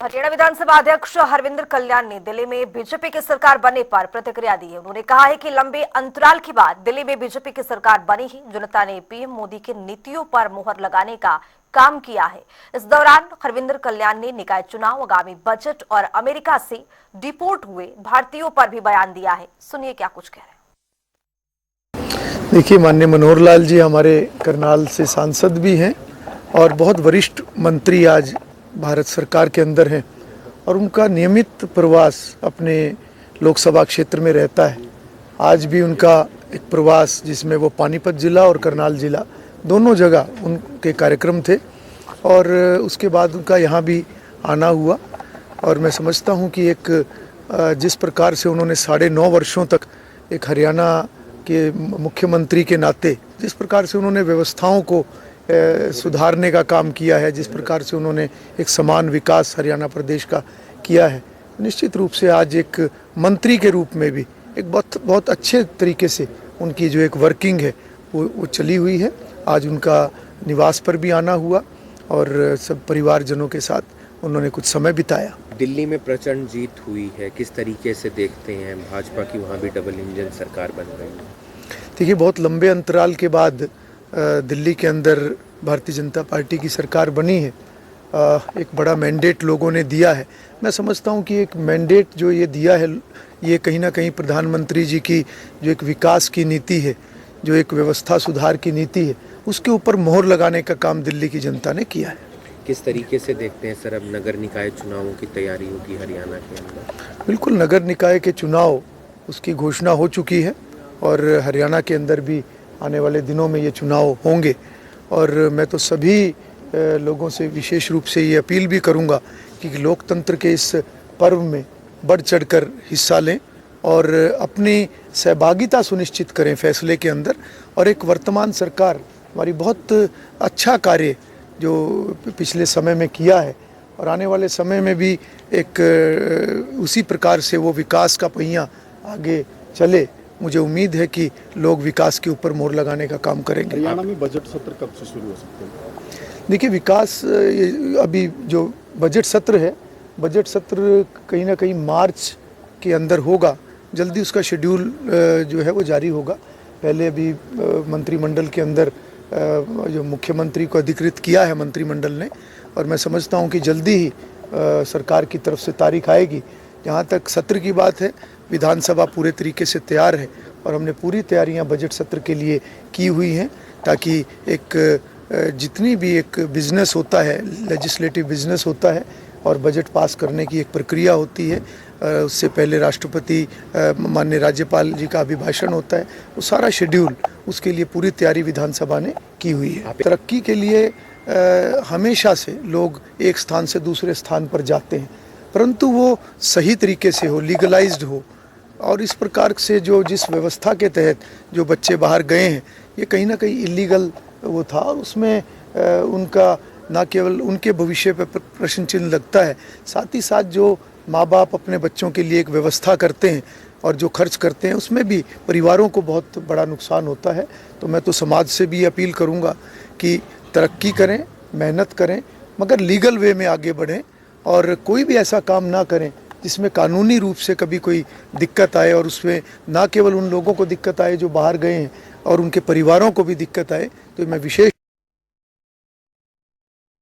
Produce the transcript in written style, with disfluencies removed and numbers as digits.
हरियाणा विधानसभा अध्यक्ष हरविंदर कल्याण ने दिल्ली में बीजेपी की सरकार बनने पर प्रतिक्रिया दी है। उन्होंने कहा है कि लंबे अंतराल के बाद दिल्ली में बीजेपी की सरकार बनी है। जनता ने पीएम मोदी की नीतियों पर मुहर लगाने का काम किया है। इस दौरान हरविंदर कल्याण ने निकाय चुनाव, आगामी बजट और अमेरिका से डिपोर्ट हुए भारतीयों पर भी बयान दिया है। सुनिए क्या कुछ कह रहे हैं। देखिए, माननीय मनोहर लाल जी हमारे करनाल से सांसद भी हैं और बहुत वरिष्ठ मंत्री आज भारत सरकार के अंदर हैं और उनका नियमित प्रवास अपने लोकसभा क्षेत्र में रहता है। आज भी उनका एक प्रवास जिसमें वो पानीपत जिला और करनाल जिला दोनों जगह उनके कार्यक्रम थे और उसके बाद उनका यहाँ भी आना हुआ। और मैं समझता हूँ कि एक जिस प्रकार से उन्होंने 9.5 वर्षों तक एक हरियाणा के मुख्यमंत्री के नाते जिस प्रकार से उन्होंने व्यवस्थाओं को सुधारने का काम किया है, जिस प्रकार से उन्होंने एक समान विकास हरियाणा प्रदेश का किया है, निश्चित रूप से आज एक मंत्री के रूप में भी एक बहुत अच्छे तरीके से उनकी जो एक वर्किंग है वो चली हुई है। आज उनका निवास पर भी आना हुआ और सब परिवारजनों के साथ उन्होंने कुछ समय बिताया। दिल्ली में प्रचंड जीत हुई है, किस तरीके से देखते हैं भाजपा की वहाँ भी डबल इंजन सरकार बन रही है? देखिए, बहुत लंबे अंतराल के बाद दिल्ली के अंदर भारतीय जनता पार्टी की सरकार बनी है। एक बड़ा मैंडेट लोगों ने दिया है। मैं समझता हूँ कि एक मैंडेट जो ये दिया है, ये कहीं ना कहीं प्रधानमंत्री जी की जो एक विकास की नीति है, जो एक व्यवस्था सुधार की नीति है, उसके ऊपर मोहर लगाने का काम दिल्ली की जनता ने किया है। किस तरीके से देखते हैं सर, अब नगर निकाय चुनावों की तैयारी होगी हरियाणा के अंदर? बिल्कुल, नगर निकाय के चुनाव उसकी घोषणा हो चुकी है और हरियाणा के अंदर भी आने वाले दिनों में ये चुनाव होंगे। और मैं तो सभी लोगों से विशेष रूप से ये अपील भी करूंगा कि लोकतंत्र के इस पर्व में बढ़ चढ़कर हिस्सा लें और अपनी सहभागिता सुनिश्चित करें फैसले के अंदर। और एक वर्तमान सरकार हमारी बहुत अच्छा कार्य जो पिछले समय में किया है और आने वाले समय में भी एक उसी प्रकार से वो विकास का पहिया आगे चले। मुझे उम्मीद है कि लोग विकास के ऊपर मोहर लगाने का काम करेंगे। हरियाणा में बजट सत्र कब से शुरू हो सकते हैं? देखिए, विकास अभी जो बजट सत्र है, बजट सत्र कहीं ना कहीं मार्च के अंदर होगा। जल्दी उसका शेड्यूल जो है वो जारी होगा। पहले अभी मंत्रिमंडल के अंदर जो मुख्यमंत्री को अधिकृत किया है मंत्रिमंडल ने, और मैं समझता हूँ कि जल्दी ही सरकार की तरफ से तारीख आएगी। जहाँ तक सत्र की बात है, विधानसभा पूरे तरीके से तैयार है और हमने पूरी तैयारियां बजट सत्र के लिए की हुई हैं ताकि एक जितनी भी एक बिजनेस होता है, लेजिस्लेटिव बिजनेस होता है और बजट पास करने की एक प्रक्रिया होती है, उससे पहले राष्ट्रपति माननीय राज्यपाल जी का अभिभाषण होता है, वो सारा शेड्यूल उसके लिए पूरी तैयारी विधानसभा ने की हुई है। तरक्की के लिए हमेशा से लोग एक स्थान से दूसरे स्थान पर जाते हैं, परंतु वो सही तरीके से हो, लीगलाइज्ड हो। और इस प्रकार से जो जिस व्यवस्था के तहत जो बच्चे बाहर गए हैं, ये कहीं ना कहीं इलीगल वो था और उसमें उनका ना केवल उनके भविष्य पर प्रश्न चिन्ह लगता है, साथ ही साथ जो माँ बाप अपने बच्चों के लिए एक व्यवस्था करते हैं और जो खर्च करते हैं उसमें भी परिवारों को बहुत बड़ा नुकसान होता है। तो मैं तो समाज से भी अपील करूँगा कि तरक्की करें, मेहनत करें, मगर लीगल वे में आगे बढ़ें और कोई भी ऐसा काम ना करें जिसमें कानूनी रूप से कभी कोई दिक्कत आए और उसमें ना केवल उन लोगों को दिक्कत आए जो बाहर गए हैं और उनके परिवारों को भी दिक्कत आए। तो मैं विशेष